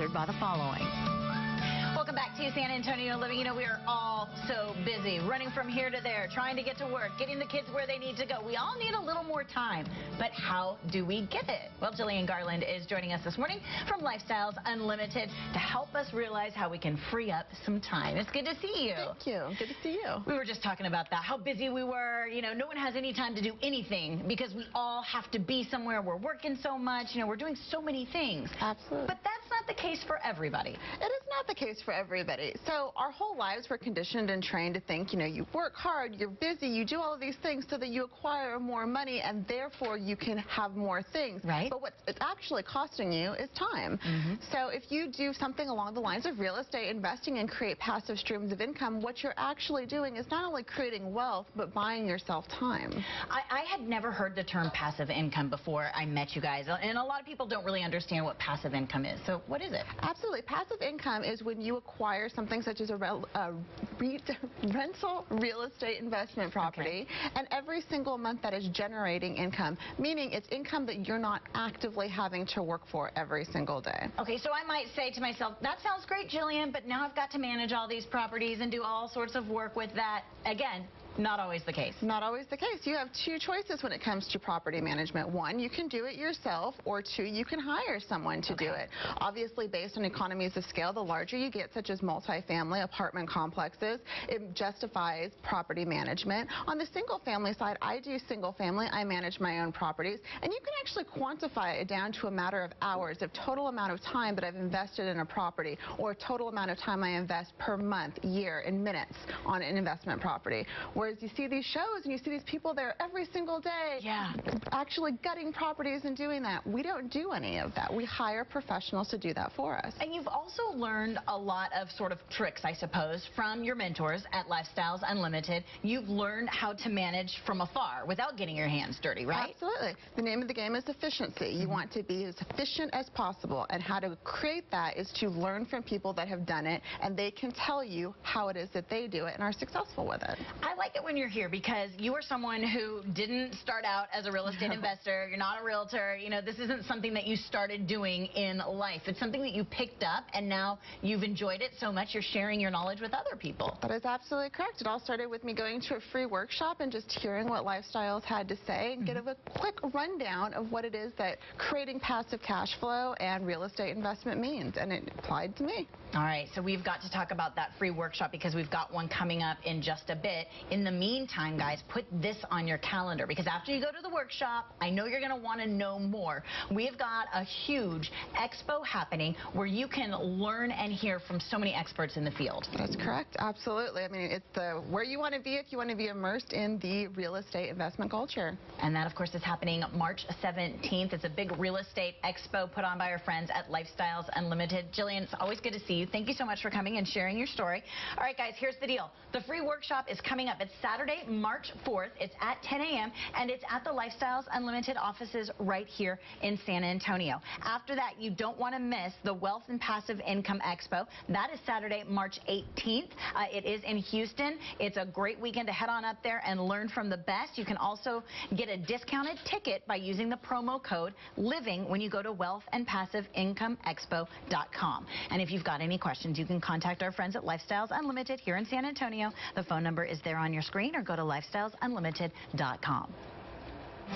sponsored by the following. Welcome back to San Antonio Living. You know, we are all so busy, running from here to there, trying to get to work, getting the kids where they need to go. We all need a little more time, but how do we get it? Well, Jillian Garland is joining us this morning from Lifestyles Unlimited to help us realize how we can free up some time. It's good to see you. Thank you. Good to see you. We were just talking about that, how busy we were. You know, no one has any time to do anything because we all have to be somewhere. We're working so much. You know, we're doing so many things. Absolutely. But that's not the case for everybody. It is not the case for everybody. So our whole lives we're conditioned and trained to think, you know, you work hard, you're busy, you do all of these things so that you acquire more money and therefore you can have more things. Right. But what it's actually costing you is time. So if you do something along the lines of real estate investing and create passive streams of income, what you're actually doing is not only creating wealth, but buying yourself time. I had never heard the term passive income before I met you guys, and a lot of people don't really understand what passive income is. So what is it? Absolutely. Passive income is when you acquire something such as a rental real estate investment property, and every single month that is generating income, meaning it's income that you're not actively having to work for every single day. Okay, so I might say to myself, that sounds great, Jillian, but now I've got to manage all these properties and do all sorts of work with that. Again, not always the case. Not always the case. You have two choices when it comes to property management. One, you can do it yourself, or two, you can hire someone to do it. Obviously, based on economies of scale, the larger you get, such as multifamily apartment complexes, it justifies property management. On the single family side, I do single family. I manage my own properties, and you can actually quantify it down to a matter of hours of total amount of time that I've invested in a property, or total amount of time I invest per month, year, in minutes on an investment property. Whereas you see these shows and you see these people there every single day actually gutting properties and doing that. We don't do any of that. We hire professionals to do that for us. And you've also learned a lot of sort of tricks, I suppose, from your mentors at Lifestyles Unlimited. You've learned how to manage from afar without getting your hands dirty, right? Absolutely. The name of the game is efficiency. You want to be as efficient as possible, and how to create that is to learn from people that have done it, and they can tell you how it is that they do it and are successful with it. I like it when you're here because you are someone who didn't start out as a real estate investor. You're not a realtor. You know, this isn't something that you started doing in life. It's something that you picked up, and now you've enjoyed it so much you're sharing your knowledge with other people. That is absolutely correct. It all started with me going to a free workshop and just hearing what Lifestyles had to say and get a quick rundown of what it is that creating passive cash flow and real estate investment means, and it applied to me. All right, so we've got to talk about that free workshop because we've got one coming up in just a bit. In the meantime, guys, put this on your calendar because after you go to the workshop, I know you're going to want to know more. We've got a huge expo happening where you can learn and hear from so many experts in the field. That's correct. Absolutely. I mean, it's where you want to be if you want to be immersed in the real estate investment culture. And that, of course, is happening March 17th. It's a big real estate expo put on by our friends at Lifestyles Unlimited. Jillian, it's always good to see you. Thank you so much for coming and sharing your story. All right, guys, here's the deal. The free workshop is coming up. It's Saturday, March 4th. It's at 10 a.m. and it's at the Lifestyles Unlimited offices right here in San Antonio. After that, you don't want to miss the Wealth and Passive Income Expo. That is Saturday, March 18th. It is in Houston. It's a great weekend to head on up there and learn from the best. You can also get a discounted ticket by using the promo code LIVING when you go to wealthandpassiveincomeexpo.com. And if you've got any questions, you can contact our friends at Lifestyles Unlimited here in San Antonio. The phone number is there on your screen, or go to lifestylesunlimited.com.